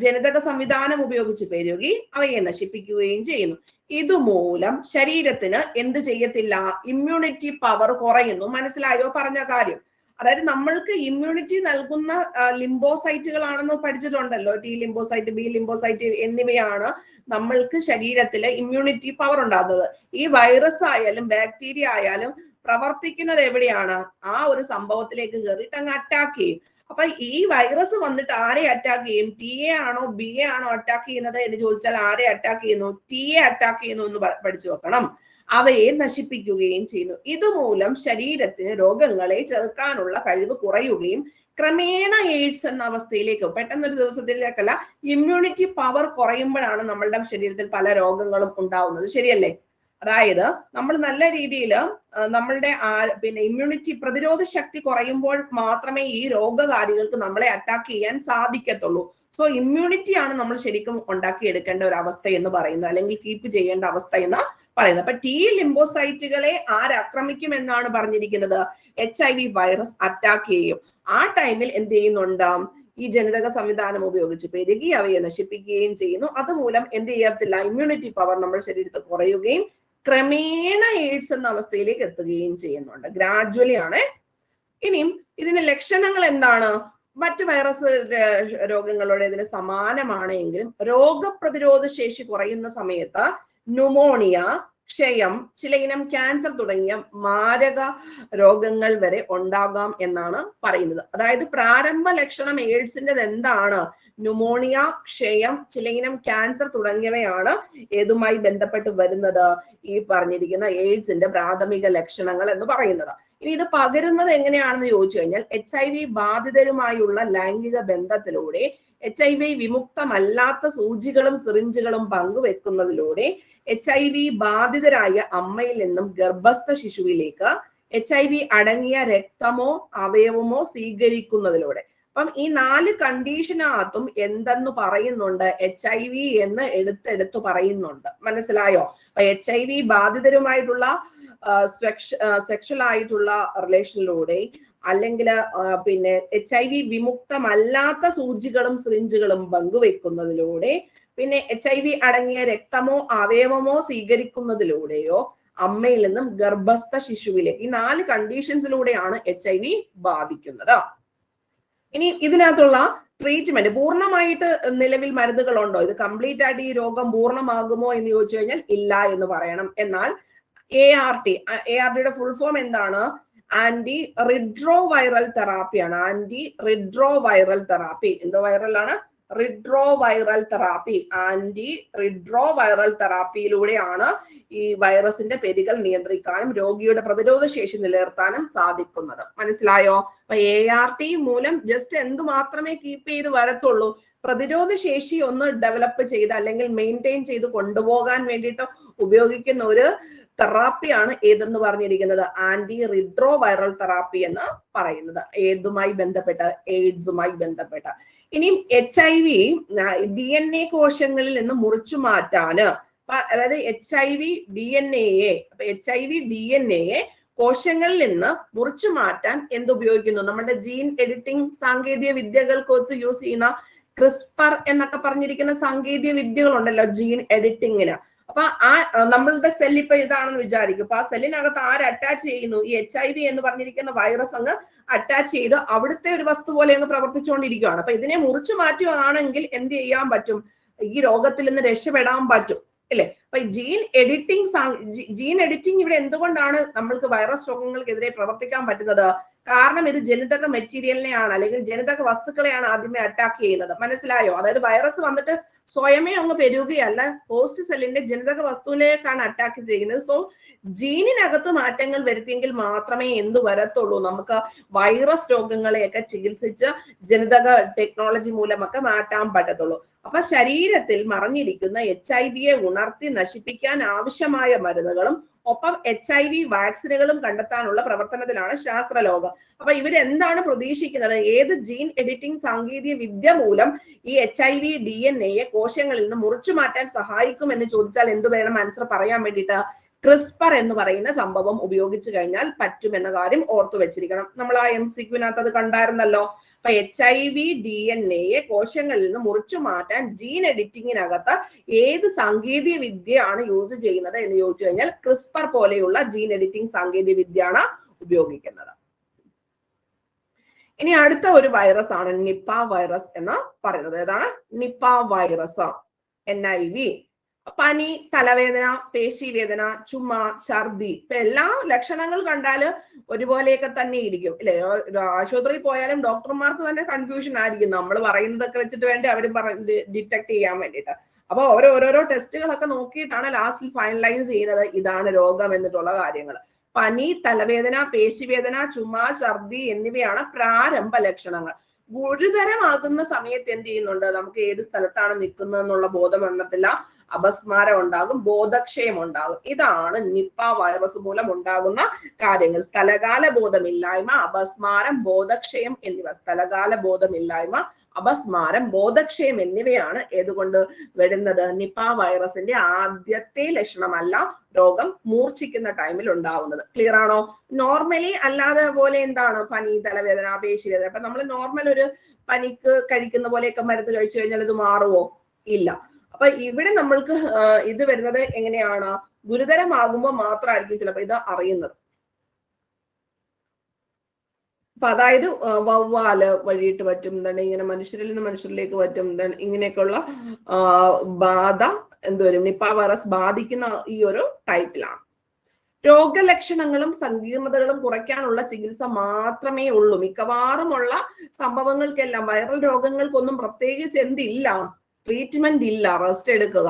ജനിതക സംവിധാനം ഉപയോഗിച്ച് പെരുകി അവയെ നശിപ്പിക്കുകയും ചെയ്യുന്നു. ഇതുമൂലം ശരീരത്തിന് എന്ത് ചെയ്യത്തില്ല? ഇമ്മ്യൂണിറ്റി പവർ കുറയുന്നു. മനസ്സിലായോ പറഞ്ഞ കാര്യം? അതായത് നമ്മൾക്ക് ഇമ്മ്യൂണിറ്റി നൽകുന്ന ലിംബോസൈറ്റുകളാണെന്ന് പഠിച്ചിട്ടുണ്ടല്ലോ. T ലിംബോസൈറ്റ്, B ലിംബോസൈറ്റ് എന്നിവയാണ് നമ്മൾക്ക് ശരീരത്തിലെ ഇമ്മ്യൂണിറ്റി പവർ ഉണ്ടാകുന്നത്. ഈ വൈറസ് ആയാലും ബാക്ടീരിയ ആയാലും പ്രവർത്തിക്കുന്നത് എവിടെയാണ്? ആ ഒരു സംഭവത്തിലേക്ക് കയറിയിട്ട് അങ്ങ് അറ്റാക്ക് ചെയ്യും. അപ്പൊ ഈ വൈറസ് വന്നിട്ട് ആരെ അറ്റാക്ക് ചെയ്യും? TA ആണോ BA ആണോ അറ്റാക്ക് ചെയ്യുന്നത് എന്ന് ചോദിച്ചാൽ ആരെ അറ്റാക്ക് ചെയ്യുന്നു? TA അറ്റാക്ക് ചെയ്യുന്നു എന്ന് പഠിച്ചു വെക്കണം. അവയെ നശിപ്പിക്കുകയും ചെയ്യുന്നു. ഇതുമൂലം ശരീരത്തിന് രോഗങ്ങളെ ചെറുക്കാനുള്ള കഴിവ് കുറയുകയും ക്രമേണ എയ്ഡ്സ് എന്ന അവസ്ഥയിലേക്ക്, പെട്ടെന്നൊരു ദിവസത്തിലേക്കല്ല, ഇമ്മ്യൂണിറ്റി പവർ കുറയുമ്പോഴാണ് നമ്മളുടെ ശരീരത്തിൽ പല രോഗങ്ങളും ഉണ്ടാവുന്നത്. ശരിയല്ലേ? അതായത് നമ്മൾ നല്ല രീതിയിൽ നമ്മളുടെ ഇമ്മ്യൂണിറ്റി, പ്രതിരോധ ശക്തി കുറയുമ്പോൾ മാത്രമേ ഈ രോഗകാരികൾക്ക് നമ്മളെ അറ്റാക്ക് ചെയ്യാൻ സാധിക്കത്തുള്ളൂ. സോ ഇമ്മ്യൂണിറ്റി ആണ് നമ്മൾ ശരിക്കും ഉണ്ടാക്കിയെടുക്കേണ്ട ഒരു അവസ്ഥ എന്ന് പറയുന്നത്, അല്ലെങ്കിൽ കീപ്പ് ചെയ്യേണ്ട അവസ്ഥ എന്ന് പറയുന്നത്. അപ്പൊ ടി ലിംബോസൈറ്റുകളെ ആരാക്രമിക്കും എന്നാണ് പറഞ്ഞിരിക്കുന്നത്? HIV വൈറസ് അറ്റാക്ക് ചെയ്യും. ആ ടൈമിൽ എന്ത് ചെയ്യുന്നുണ്ട്? ഈ ജനിതക സംവിധാനം ഉപയോഗിച്ച് പെരുകി അവയെ നശിപ്പിക്കുകയും ചെയ്യുന്നു. അതുമൂലം എന്ത് ചെയ്യത്തില്ല? ഇമ്മ്യൂണിറ്റി പവർ നമ്മുടെ ശരീരത്തിൽ കുറയുകയും ക്രമേണ എയ്ഡ്സ് എന്ന അവസ്ഥയിലേക്ക് എത്തുകയും ചെയ്യുന്നുണ്ട്. ഗ്രാജുവലി ആണ്. ഇനിയും ഇതിന്റെ ലക്ഷണങ്ങൾ എന്താണ്? മറ്റു വൈറസ് രോഗങ്ങളോട് ഇതിന് സമാനമാണ് എങ്കിലും രോഗപ്രതിരോധ ശേഷി കുറയുന്ന സമയത്ത് ന്യൂമോണിയ, ക്ഷയം, ചിലയിനം ക്യാൻസർ തുടങ്ങിയ മാരക രോഗങ്ങൾ വരെ ഉണ്ടാകാം എന്നാണ് പറയുന്നത്. അതായത് പ്രാരംഭ ലക്ഷണം എയ്ഡ്സിന്റെ എന്താണ്? ന്യൂമോണിയ, ക്ഷയം, ചിലയിനം ക്യാൻസർ തുടങ്ങിയവയാണ് ഏതുമായി ബന്ധപ്പെട്ട് വരുന്നത്? ഈ പറഞ്ഞിരിക്കുന്ന എയ്ഡ്സിന്റെ പ്രാഥമിക ലക്ഷണങ്ങൾ എന്ന് പറയുന്നത്. ഇനി ഇത് പകരുന്നത് എങ്ങനെയാണെന്ന് ചോദിച്ചു കഴിഞ്ഞാൽ HIV ബാധിതരുമായുള്ള ലൈംഗിക ബന്ധത്തിലൂടെ, HIV വിമുക്തമല്ലാത്ത സൂചികളും സിറിഞ്ചുകളും പങ്കുവെക്കുന്നതിലൂടെ, HIV ബാധിതരായ അമ്മയിൽ നിന്നും ഗർഭസ്ഥ ശിശുവിലേക്ക് HIV അടങ്ങിയ രക്തമോ അവയവമോ സ്വീകരിക്കുന്നതിലൂടെ. അപ്പം ഈ 4 കണ്ടീഷനകത്തും എന്തെന്ന് പറയുന്നുണ്ട്? HIV എന്ന് എടുത്തെടുത്ത് പറയുന്നുണ്ട്. മനസ്സിലായോ? അപ്പൊ HIV ബാധിതരുമായിട്ടുള്ള സെക്ഷൽ ആയിട്ടുള്ള റിലേഷനിലൂടെ, അല്ലെങ്കിൽ HIV വിമുക്തമല്ലാത്ത സൂചികളും സിറിഞ്ചുകളും പങ്കുവെക്കുന്നതിലൂടെ, പിന്നെ HIV അടങ്ങിയ രക്തമോ അവയവമോ സ്വീകരിക്കുന്നതിലൂടെയോ, അമ്മയിൽ നിന്നും ഗർഭസ്ഥ ശിശുവിലേക്ക്, ഈ 4 കണ്ടീഷൻസിലൂടെയാണ് HIV ബാധിക്കുന്നത്. ഇനി ഇതിനകത്തുള്ള ട്രീറ്റ്മെന്റ് പൂർണ്ണമായിട്ട് നിലവിൽ മരുന്നുകളുണ്ടോ? ഇത് കംപ്ലീറ്റ് ആയിട്ട് ഈ രോഗം പൂർണ്ണമാകുമോ എന്ന് ചോദിച്ചു കഴിഞ്ഞാൽ ഇല്ല എന്ന് പറയണം. എന്നാൽ ARTയുടെ ഫുൾ ഫോം എന്താണ്? ആന്റി റിട്രോവൈറൽ തെറാപ്പിയാണ്. Anti retroviral therapy. എന്തോ വൈറൽ ആണ്? Retroviral therapy. ആന്റി റിട്രോവൈറൽ തെറാപ്പിയിലൂടെയാണ് ഈ വൈറസിന്റെ പെരുകൽ നിയന്ത്രിക്കാനും രോഗിയുടെ പ്രതിരോധ ശേഷി നിലനിർത്താനും സാധിക്കുന്നത്. മനസ്സിലായോ? അപ്പൊ ART മൂലം ജസ്റ്റ് എന്തു മാത്രമേ കീപ്പ് ചെയ്ത് വരത്തുള്ളൂ? പ്രതിരോധ ശേഷി ഒന്ന് ഡെവലപ്പ് ചെയ്ത് അല്ലെങ്കിൽ മെയിൻറ്റെയിൻ ചെയ്ത് കൊണ്ടുപോകാൻ വേണ്ടിയിട്ട് ഉപയോഗിക്കുന്ന ഒരു തെറാപ്പിയാണ് ഏതെന്ന് പറഞ്ഞിരിക്കുന്നത്? ആന്റി റിട്രോവൈറൽ തെറാപ്പി എന്ന് പറയുന്നത്. ഏതുമായി ബന്ധപ്പെട്ട? എയ്ഡ്സുമായി ബന്ധപ്പെട്ട. ഇനിയും HIV DNA കോശങ്ങളിൽ നിന്ന് മുറിച്ചു മാറ്റാന്, അതായത് HIV DNA കോശങ്ങളിൽ നിന്ന് മുറിച്ചു മാറ്റാൻ എന്തുപയോഗിക്കുന്നു? നമ്മുടെ ജീൻ എഡിറ്റിംഗ് സാങ്കേതിക വിദ്യകൾക്കൊത്ത് യൂസ് ചെയ്യുന്ന ക്രിസ്പർ എന്നൊക്കെ പറഞ്ഞിരിക്കുന്ന സാങ്കേതിക വിദ്യകളുണ്ടല്ലോ ജീൻ എഡിറ്റിങ്ങിന്. അപ്പൊ നമ്മളുടെ സെൽ ഇപ്പൊ ഇതാണെന്ന് വിചാരിക്കും. അപ്പൊ ആ സെല്ലിനകത്ത് ആര് അറ്റാച്ച് ചെയ്യുന്നു? ഈ HIV എന്ന് പറഞ്ഞിരിക്കുന്ന വൈറസ് അങ്ങ് അറ്റാച്ച് ചെയ്ത് അവിടുത്തെ ഒരു വസ്തു പോലെ അങ്ങ് പ്രവർത്തിച്ചുകൊണ്ടിരിക്കുകയാണ്. അപ്പൊ ഇതിനെ മുറിച്ചു മാറ്റുകയാണെങ്കിൽ എന്ത് ചെയ്യാൻ പറ്റും? ഈ രോഗത്തിൽ നിന്ന് രക്ഷപ്പെടാൻ പറ്റും, അല്ലെ? അപ്പൊ ജീൻ എഡിറ്റിംഗ് ഇവിടെ എന്തുകൊണ്ടാണ് നമ്മൾക്ക് വൈറസ് രോഗങ്ങൾക്കെതിരെ പ്രവർത്തിക്കാൻ പറ്റുന്നത്? കാരണം ഇത് ജനിതക മെറ്റീരിയലിനെയാണ്, അല്ലെങ്കിൽ ജനിതക വസ്തുക്കളെയാണ് ആദ്യമേ അറ്റാക്ക് ചെയ്യുന്നത്. മനസ്സിലായോ? അതായത് വൈറസ് വന്നിട്ട് സ്വയമേ അങ്ങ് പെരുകയല്ല, ഹോസ്റ്റ് സെല്ലിന്റെ ജനിതക വസ്തുവിലേക്കാണ് അറ്റാക്ക് ചെയ്യുന്നത്. സോ ജീനിനകത്ത് മാറ്റങ്ങൾ വരുത്തിയെങ്കിൽ മാത്രമേ എന്ത് വരത്തുള്ളൂ? നമുക്ക് വൈറസ് രോഗങ്ങളെയൊക്കെ ചികിത്സിച്ച് ജനിതക ടെക്നോളജി മൂലമൊക്കെ മാറ്റാൻ പറ്റത്തുള്ളൂ. അപ്പൊ ശരീരത്തിൽ മറഞ്ഞിരിക്കുന്ന HIV ഉണർത്തി നശിപ്പിക്കാൻ ആവശ്യമായ മരുന്നുകളും ഒപ്പം HIV വാക്സിനുകളും കണ്ടെത്താനുള്ള പ്രവർത്തനത്തിലാണ് ശാസ്ത്രലോകം. അപ്പൊ ഇവരെന്താണ് പ്രതീക്ഷിക്കുന്നത്? ഏത് ജീൻ എഡിറ്റിംഗ് സാങ്കേതിക വിദ്യ മൂലം ഈ HIV DNA കോശങ്ങളിൽ നിന്ന് മുറിച്ചു മാറ്റാൻ സഹായിക്കും എന്ന് ചോദിച്ചാൽ എന്ത് വേണം ആൻസർ പറയാൻ വേണ്ടിയിട്ട്? ക്രിസ്പർ എന്ന് പറയുന്ന സംഭവം ഉപയോഗിച്ചു കഴിഞ്ഞാൽ പറ്റുമെന്ന കാര്യം ഓർത്തു വെച്ചിരിക്കണം. നമ്മൾ ആ MCQനകത്ത് അത് കണ്ടായിരുന്നല്ലോ. അപ്പൊ HIV DNA കോശങ്ങളിൽ നിന്ന് മുറിച്ചു മാറ്റാൻ ജീൻ എഡിറ്റിങ്ങിനകത്ത് ഏത് സാങ്കേതിക വിദ്യയാണ് യൂസ് ചെയ്യുന്നത് എന്ന് ചോദിച്ചു കഴിഞ്ഞാൽ ക്രിസ്പർ പോലെയുള്ള ജീൻ എഡിറ്റിംഗ് സാങ്കേതിക വിദ്യയാണ് ഉപയോഗിക്കുന്നത്. ഇനി അടുത്ത ഒരു വൈറസ് ആണ് നിപ്പ വൈറസ് എന്ന് പറയുന്നത്. ഏതാണ്? Nipah virus. NIV. പനി, തലവേദന, പേശിവേദന, ചുമ, ഛർദി, ഇപ്പൊ എല്ലാ ലക്ഷണങ്ങൾ കണ്ടാല് ഒരുപോലെയൊക്കെ തന്നെ ഇരിക്കും, അല്ലെ? ആശുപത്രിയിൽ പോയാലും ഡോക്ടർമാർക്ക് തന്നെ കൺഫ്യൂഷൻ ആയിരിക്കും. നമ്മൾ പറയുന്നതൊക്കെ വെച്ചിട്ട് വേണ്ടി അവർ ഡിറ്റക്ട് ചെയ്യാൻ വേണ്ടിയിട്ട്. അപ്പൊ ഓരോരോ ടെസ്റ്റുകളൊക്കെ നോക്കിയിട്ടാണ് ലാസ്റ്റിൽ ഫൈനലൈസ് ചെയ്യുന്നത് ഇതാണ് രോഗം എന്നിട്ടുള്ള കാര്യങ്ങൾ. പനി, തലവേദന, പേശിവേദന, ചുമ, ഛർദി എന്നിവയാണ് പ്രാരംഭ ലക്ഷണങ്ങൾ. ഗുരുതരമാകുന്ന സമയത്ത് എന്ത് ചെയ്യുന്നുണ്ട്, നമുക്ക് ഏത് സ്ഥലത്താണ് നിൽക്കുന്നത് എന്നുള്ള ബോധം വന്നിട്ടില്ല, അപസ്മാരം ഉണ്ടാകും, ബോധക്ഷയം ഉണ്ടാകും. ഇതാണ് നിപ്പ വൈറസ് മൂലം ഉണ്ടാകുന്ന കാര്യങ്ങൾ. സ്ഥലകാല ബോധമില്ലായ്മ, അപസ്മാരം, ബോധക്ഷയം എന്നിവ. സ്ഥലകാല ബോധമില്ലായ്മ, അപസ്മാരം, ബോധക്ഷയം എന്നിവയാണ് ഏതുകൊണ്ട് വരുന്നത്, നിപ്പ വൈറസിന്റെ ആദ്യത്തെ ലക്ഷണമല്ല, രോഗം മൂർച്ഛിക്കുന്ന ടൈമിൽ ഉണ്ടാവുന്നത്. ക്ലിയർ ആണോ? നോർമലി അല്ലാതെ പോലെ എന്താണ് പനി, തലവേദന, പേശിവേദന. അപ്പൊ നമ്മൾ നോർമൽ ഒരു പനിക്ക് കഴിക്കുന്ന പോലെയൊക്കെ മരുന്ന് കഴിച്ചു കഴിഞ്ഞാൽ ഇത് മാറുമോ? ഇല്ല. അപ്പൊ ഇവിടെ നമ്മൾക്ക് ഇത് വരുന്നത് എങ്ങനെയാണ്, ഗുരുതരമാകുമ്പോൾ മാത്രമായിരിക്കും ചിലപ്പോൾ ഇത് അറിയുന്നത്. അപ്പൊ അതായത് വവ്വാല് വഴിയിട്ട് പറ്റും, എന്താണ് ഇങ്ങനെ മനുഷ്യരിൽ നിന്ന് മനുഷ്യരിലേക്ക് പറ്റും, ഇങ്ങനെയൊക്കെയുള്ള ബാധ എന്തുവരും, നിപ്പ വൈറസ് ബാധിക്കുന്ന ഈ ഒരു ടൈപ്പിലാണ്. രോഗലക്ഷണങ്ങളും സങ്കീർണതകളും കുറയ്ക്കാനുള്ള ചികിത്സ മാത്രമേ ഉള്ളൂ. മിക്കവാറുമുള്ള സംഭവങ്ങൾക്കെല്ലാം, വൈറൽ രോഗങ്ങൾക്കൊന്നും പ്രത്യേകിച്ച് എന്തില്ല, ട്രീറ്റ്മെന്റ് ഇല്ല, റെസ്റ്റ് എടുക്കുക.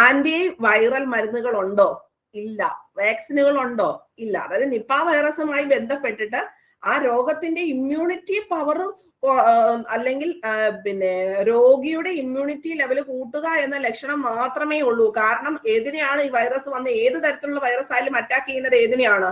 ആന്റി വൈറൽ മരുന്നുകൾ ഉണ്ടോ? ഇല്ല. വാക്സിനുകൾ ഉണ്ടോ? ഇല്ല. അതായത് നിപ്പ വൈറസുമായി ബന്ധപ്പെട്ടിട്ട് ആ രോഗത്തിന്റെ ഇമ്മ്യൂണിറ്റി പവർ അല്ലെങ്കിൽ പിന്നെ രോഗിയുടെ ഇമ്മ്യൂണിറ്റി ലെവൽ കൂട്ടുക എന്ന ലക്ഷണം മാത്രമേ ഉള്ളൂ. കാരണം ഏതിനെയാണ് ഈ വൈറസ് വന്ന് ഏത് തരത്തിലുള്ള വൈറസ് ആയാലും അറ്റാക്ക് ചെയ്യുന്നത് ഏതിനെയാണ്,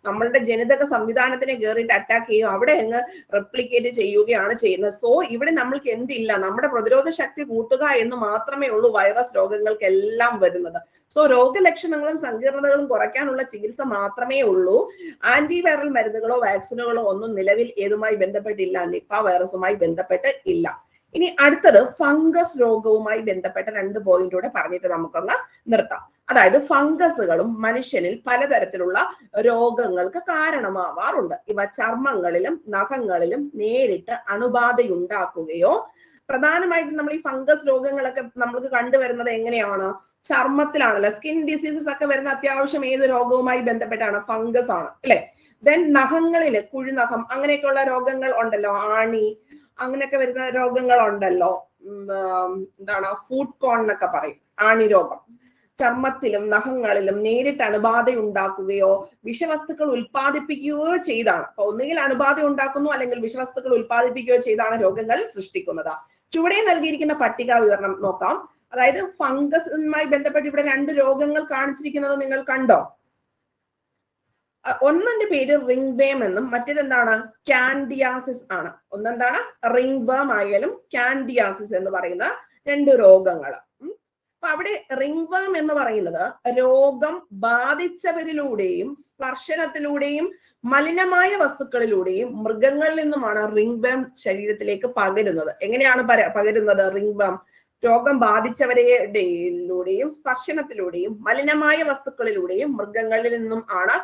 നമ്മളുടെ ജനിതക സംവിധാനത്തിനെ കയറിയിട്ട് അറ്റാക്ക് ചെയ്യും, അവിടെ അങ്ങ് റെപ്ലിക്കേറ്റ് ചെയ്യുകയാണ് ചെയ്യുന്നത്. സോ ഇവിടെ നമ്മൾക്ക് എന്തില്ല, നമ്മുടെ പ്രതിരോധ ശക്തി കൂട്ടുക എന്ന് മാത്രമേ ഉള്ളൂ വൈറസ് രോഗങ്ങൾക്കെല്ലാം വരുന്നത്. സോ രോഗലക്ഷണങ്ങളും സങ്കീർണതകളും കുറയ്ക്കാനുള്ള ചികിത്സ മാത്രമേ ഉള്ളൂ. ആന്റിവൈറൽ മരുന്നുകളോ വാക്സിനുകളോ ഒന്നും നിലവിൽ ഏതുമായി ബന്ധപ്പെട്ടില്ല, നിപ്പ വൈറസുമായി ബന്ധപ്പെട്ട് ഇല്ല. ഇനി അടുത്തത് ഫംഗസ് രോഗവുമായി ബന്ധപ്പെട്ട 2 പോയിന്റൂടെ പറഞ്ഞിട്ട് നമുക്കൊന്ന് നിർത്താം. അതായത് ഫംഗസുകളും മനുഷ്യനിൽ പലതരത്തിലുള്ള രോഗങ്ങൾക്ക് കാരണമാവാറുണ്ട്. ഇവ ചർമ്മങ്ങളിലും നഖങ്ങളിലും നേരിട്ട് അണുബാധയുണ്ടാക്കുകയോ, പ്രധാനമായിട്ടും നമ്മൾ ഈ ഫംഗസ് രോഗങ്ങളൊക്കെ നമ്മൾക്ക് കണ്ടുവരുന്നത് എങ്ങനെയാണ്, ചർമ്മത്തിലാണല്ലോ. സ്കിൻ ഡിസീസസ് ഒക്കെ വരുന്ന അത്യാവശ്യം ഏത് രോഗവുമായി ബന്ധപ്പെട്ടാണ്, ഫംഗസ് ആണ് അല്ലെ. ദെൻ നഖങ്ങളില് കുഴിനഖം അങ്ങനെയൊക്കെയുള്ള രോഗങ്ങൾ ഉണ്ടല്ലോ, ആണി അങ്ങനെയൊക്കെ വരുന്ന രോഗങ്ങൾ ഉണ്ടല്ലോ, എന്താണ് ഫുഡ് കോൺ എന്നൊക്കെ പറയും, ആണി രോഗം. ചർമ്മത്തിലും നഖങ്ങളിലും നേരിട്ട് അണുബാധ ഉണ്ടാക്കുകയോ വിഷവസ്തുക്കൾ ഉൽപ്പാദിപ്പിക്കുകയോ ചെയ്താണ്. അപ്പൊ ഒന്നുകിൽ അണുബാധ ഉണ്ടാക്കുന്നു അല്ലെങ്കിൽ വിഷവസ്തുക്കൾ ഉൽപ്പാദിപ്പിക്കുകയോ ചെയ്താണ് രോഗങ്ങൾ സൃഷ്ടിക്കുന്നത്. ചുവടെ നൽകിയിരിക്കുന്ന പട്ടിക വിവരണം നോക്കാം. അതായത് ഫംഗസുമായി ബന്ധപ്പെട്ട് ഇവിടെ 2 രോഗങ്ങൾ കാണിച്ചിരിക്കുന്നത് നിങ്ങൾ കണ്ടോ? ഒന്നിന്റെ പേര് റിംഗ് വേം എന്നും മറ്റേതെന്താണ്, കാൻഡിയാസിസ് ആണ്. ഒന്നെന്താണ്, റിംഗ് വേം ആയാലും കാൻഡിയാസിസ് എന്ന് പറയുന്ന 2 രോഗങ്ങൾ. അപ്പൊ അവിടെ റിംഗ് വേം എന്ന് പറയുന്നത് രോഗം ബാധിച്ചവരിലൂടെയും സ്പർശനത്തിലൂടെയും മലിനമായ വസ്തുക്കളിലൂടെയും മൃഗങ്ങളിൽ നിന്നുമാണ് റിംഗ് വേം ശരീരത്തിലേക്ക് പകരുന്നത്. എങ്ങനെയാണ് പകരുന്നത് റിംഗ് വേം? രോഗം ബാധിച്ചവരുടെയും സ്പർശനത്തിലൂടെയും മലിനമായ വസ്തുക്കളിലൂടെയും മൃഗങ്ങളിൽ നിന്നും ആണ്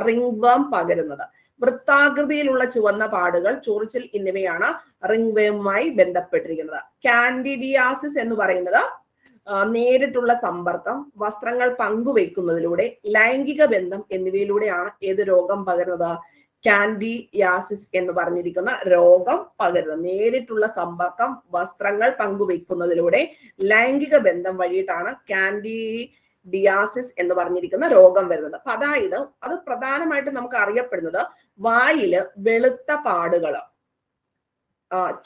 റിംഗ് വേം പകരുന്നത്. വൃത്താകൃതിയിലുള്ള ചുവന്ന പാടുകൾ, ചൊറിച്ചിൽ എന്നിവയാണ് റിംഗ് വേമുമായി ബന്ധപ്പെട്ടിരിക്കുന്നത്. കാൻഡിഡിയാസിസ് എന്ന് പറയുന്നത് നേരിട്ടുള്ള സമ്പർക്കം, വസ്ത്രങ്ങൾ പങ്കുവെക്കുന്നതിലൂടെ, ലൈംഗിക ബന്ധം എന്നിവയിലൂടെയാണ് ഏത് രോഗം പകരുന്നത്, കാൻഡിയാസിസ് എന്ന് പറഞ്ഞിരിക്കുന്ന രോഗം പകരുന്നത്. നേരിട്ടുള്ള സമ്പർക്കം, വസ്ത്രങ്ങൾ പങ്കുവെക്കുന്നതിലൂടെ, ലൈംഗിക ബന്ധം വഴിയിട്ടാണ് കാൻഡിഡിയാസിസ് എന്ന് പറഞ്ഞിരിക്കുന്ന രോഗം വരുന്നത്. അപ്പൊ അതായത് അത് പ്രധാനമായിട്ടും നമുക്ക് അറിയപ്പെടുന്നത് വായില് വെളുത്ത പാടുകൾ,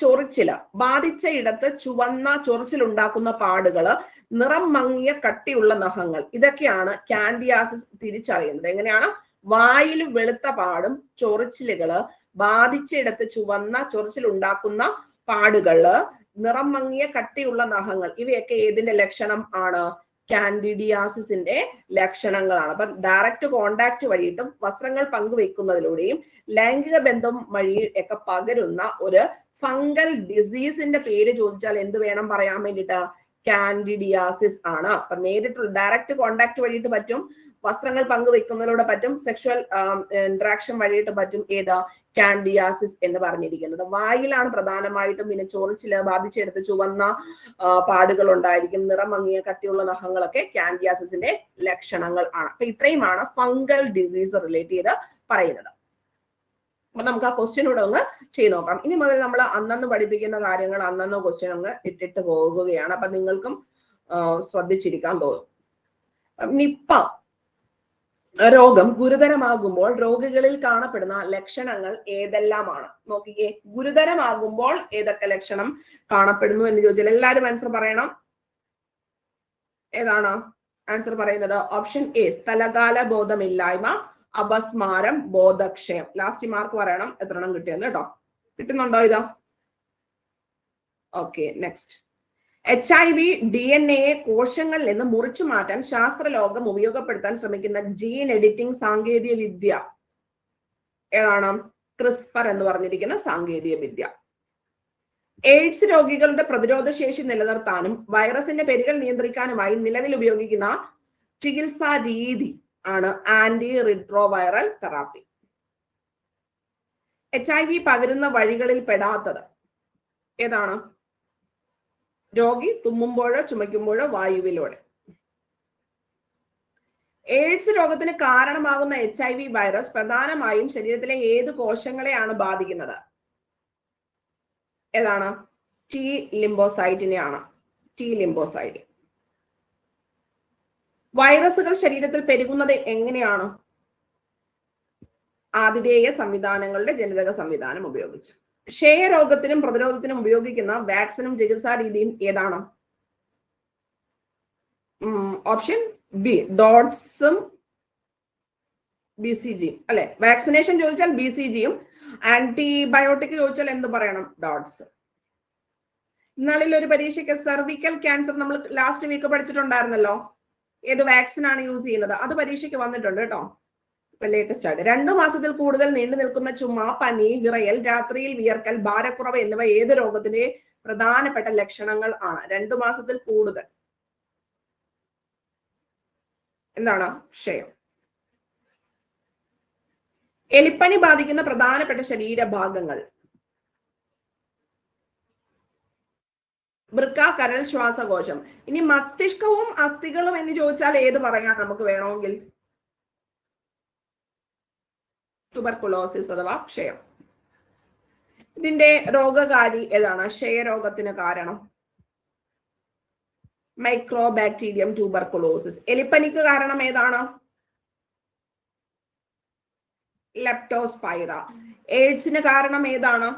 ചൊറിച്ചില്, ബാധിച്ച ഇടത്ത് ചുവന്ന ചൊറിച്ചിൽ ഉണ്ടാക്കുന്ന പാടുകള്, നിറം മങ്ങിയ കട്ടിയുള്ള നഖങ്ങൾ, ഇതൊക്കെയാണ് കാൻഡിയാസിസ് തിരിച്ചറിയുന്നത്. എങ്ങനെയാണ്? വായിൽ വെളുത്ത പാടും ചൊറിച്ചിലുകള്, ബാധിച്ചയിടത്ത് ചുവന്ന ചൊറിച്ചിൽ ഉണ്ടാക്കുന്ന പാടുകള്, നിറം മങ്ങിയ കട്ടിയുള്ള നഖങ്ങൾ, ഇവയൊക്കെ ഏതിന്റെ ലക്ഷണം ആണ്? കാൻഡിഡിയാസിസിന്റെ ലക്ഷണങ്ങളാണ്. അപ്പൊ ഡയറക്റ്റ് കോണ്ടാക്ട് വഴിയിട്ടും വസ്ത്രങ്ങൾ പങ്കുവെക്കുന്നതിലൂടെയും ലൈംഗിക ബന്ധം വഴി ഒക്കെ പകരുന്ന ഒരു ഫംഗൽ ഡിസീസിന്റെ പേര് ചോദിച്ചാൽ എന്ത് വേണം പറയാൻ വേണ്ടിയിട്ട്? കാൻഡിഡിയാസിസ് ആണ്. അപ്പൊ നേരിട്ടുള്ള ഡയറക്റ്റ് കോണ്ടാക്ട് വഴിയിട്ട് പറ്റും, വസ്ത്രങ്ങൾ പങ്കുവെക്കുന്നതിലൂടെ പറ്റും, സെക്ഷുവൽ ഇന്ററാക്ഷൻ വഴിയിട്ട് പറ്റും. ഏതാ? കാൻഡിയാസിസ് എന്ന് പറഞ്ഞിരിക്കുന്നത്. വായിലാണ് പ്രധാനമായിട്ടും. പിന്നെ ചൊറിച്ചില്, ബാധിച്ചെടുത്ത് ചുവന്ന പാടുകൾ ഉണ്ടായിരിക്കും, നിറം മങ്ങിയ കട്ടിയുള്ള നഖങ്ങളൊക്കെ കാൻഡിയാസിസിന്റെ ലക്ഷണങ്ങൾ ആണ്. അപ്പൊ ഇത്രയുമാണ് ഫംഗൽ ഡിസീസ് റിലേറ്റ് ചെയ്ത് പറയുന്നത്. അപ്പൊ നമുക്ക് ആ ക്വസ്റ്റ്യനൂടെ ഒന്ന് ചെയ്ത് നോക്കാം. ഇനി മുതൽ നമ്മൾ അന്നന്ന് പഠിപ്പിക്കുന്ന കാര്യങ്ങൾ അന്നന്ന് ക്വസ്റ്റ്യൻ അങ്ങ് ഇട്ടിട്ട് പോകുകയാണ്. അപ്പൊ നിങ്ങൾക്കും ശ്രദ്ധിച്ചിരിക്കാൻ തോന്നും. നിപ്പ രോഗം ഗുരുതരമാകുമ്പോൾ രോഗികളിൽ കാണപ്പെടുന്ന ലക്ഷണങ്ങൾ ഏതെല്ലാമാണ്? നോക്കിക്കേ, ഗുരുതരമാകുമ്പോൾ ഏതൊക്കെ ലക്ഷണം കാണപ്പെടുന്നു എന്ന് ചോദിച്ചാൽ എല്ലാവരും ആൻസർ പറയണം. ഏതാണ് ആൻസർ പറയുന്നത്? ഓപ്ഷൻ എ, സ്ഥലകാല ബോധമില്ലായ്മ, അപസ്മാരം, ബോധക്ഷയം. ലാസ്റ്റ് മാർക്ക് പറയണം എത്ര എണ്ണം കിട്ടിയെന്ന് കേട്ടോ. കിട്ടുന്നുണ്ടോ ഇതാ? Okay, next. HIV DNA കോശങ്ങളിൽ നിന്ന് മുറിച്ചു മാറ്റാൻ ശാസ്ത്രലോകം ഉപയോഗപ്പെടുത്താൻ ശ്രമിക്കുന്ന ജീൻ എഡിറ്റിംഗ് സാങ്കേതിക വിദ്യ ഏതാണ്? ക്രിസ്പർ എന്ന് പറഞ്ഞിരിക്കുന്ന സാങ്കേതിക വിദ്യ. എയ്ഡ്സ് രോഗികളുടെ പ്രതിരോധ ശേഷി നിലനിർത്താനും വൈറസിന്റെ പെരുകൾ നിയന്ത്രിക്കാനുമായി നിലവിൽ ഉപയോഗിക്കുന്ന ചികിത്സാ രീതി ആണ് ആന്റി റിട്രോവൈറൽ തെറാപ്പി. HIV പകരുന്ന വഴികളിൽ പെടാത്തത് ഏതാണ്? രോഗി തുമ്മുമ്പോഴോ ചുമയ്ക്കുമ്പോഴോ വായുവിലൂടെ. എയ്ഡ്സ് രോഗത്തിന് കാരണമാകുന്ന HIV വൈറസ് പ്രധാനമായും ശരീരത്തിലെ ഏത് കോശങ്ങളെയാണ് ബാധിക്കുന്നത്? ഏതാണ്? T ലിംബോസൈറ്റിനെയാണ്. T lymphocyte. വൈറസുകൾ ശരീരത്തിൽ പെരുകുന്നത് എങ്ങനെയാണ്? ആതിഥേയ സംവിധാനങ്ങളുടെ ജനിതക സംവിധാനം ഉപയോഗിച്ച്. ക്ഷയരോഗത്തിനും പ്രതിരോധത്തിനും ഉപയോഗിക്കുന്ന വാക്സിനും ചികിത്സാ രീതിയും ഏതാണ്? ഓപ്ഷൻ ബി, ഡോട്ട്സും BCGയും അല്ലെ. വാക്സിനേഷൻ ചോദിച്ചാൽ BCGയും, ആന്റിബയോട്ടിക് ചോദിച്ചാൽ എന്ത് പറയണം? ഡോട്ട്സ്. ഇന്നാളിൽ ഒരു പരീക്ഷയ്ക്ക് സെർവിക്കൽ ക്യാൻസർ നമ്മൾ ലാസ്റ്റ് വീക്ക് പഠിച്ചിട്ടുണ്ടായിരുന്നല്ലോ. ഏത് വാക്സിൻ ആണ് യൂസ് ചെയ്യുന്നത്? അത് പരീക്ഷയ്ക്ക് വന്നിട്ടുണ്ട് കേട്ടോ. ലേറ്റസ്റ്റ് ആയിട്ട് 2 മാസത്തിൽ കൂടുതൽ നീണ്ടു നിൽക്കുന്ന ചുമ, പനി, വിറയൽ, രാത്രിയിൽ വിയർക്കൽ, ഭാരക്കുറവ് എന്നിവ ഏത് രോഗത്തിന്റെ പ്രധാനപ്പെട്ട ലക്ഷണങ്ങൾ ആണ്? 2 മാസത്തിൽ കൂടുതൽ. എന്താണ്? ക്ഷയം. എലിപ്പനി ബാധിക്കുന്ന പ്രധാനപ്പെട്ട ശരീരഭാഗങ്ങൾ? വൃക്ക, കരൾ, ശ്വാസകോശം. ഇനി മസ്തിഷ്കവും അസ്ഥികളും എന്ന് ചോദിച്ചാൽ ഏത് പറയാം നമുക്ക് വേണമെങ്കിൽ? ട്യൂബർകുലോസിസ് അഥവാ ക്ഷയം. ഇതിന്റെ രോഗകാരി ഏതാണ്? ക്ഷയരോഗത്തിന് കാരണം മൈക്രോബാക്ടീരിയം ട്യൂബർകുലോസിസ്. എലിപ്പനിക്ക് കാരണം ഏതാണ്? ലെപ്റ്റോസ്പൈറ. എയ്ഡ്സിന് കാരണം ഏതാണ്?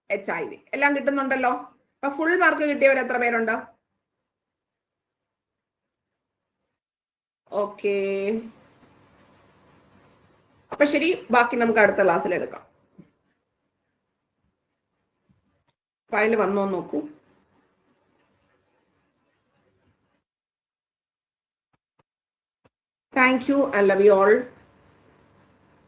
HIV. എല്ലാം കിട്ടുന്നുണ്ടല്ലോ. അപ്പൊ ഫുൾ മാർക്ക് കിട്ടിയവർ എത്ര പേരുണ്ട്? ഓക്കെ, അപ്പൊ ശരി, ബാക്കി നമുക്ക് അടുത്ത ക്ലാസ്സിൽ എടുക്കാം. ഫയൽ വന്നോ നോക്കൂ. Thank you and love you all.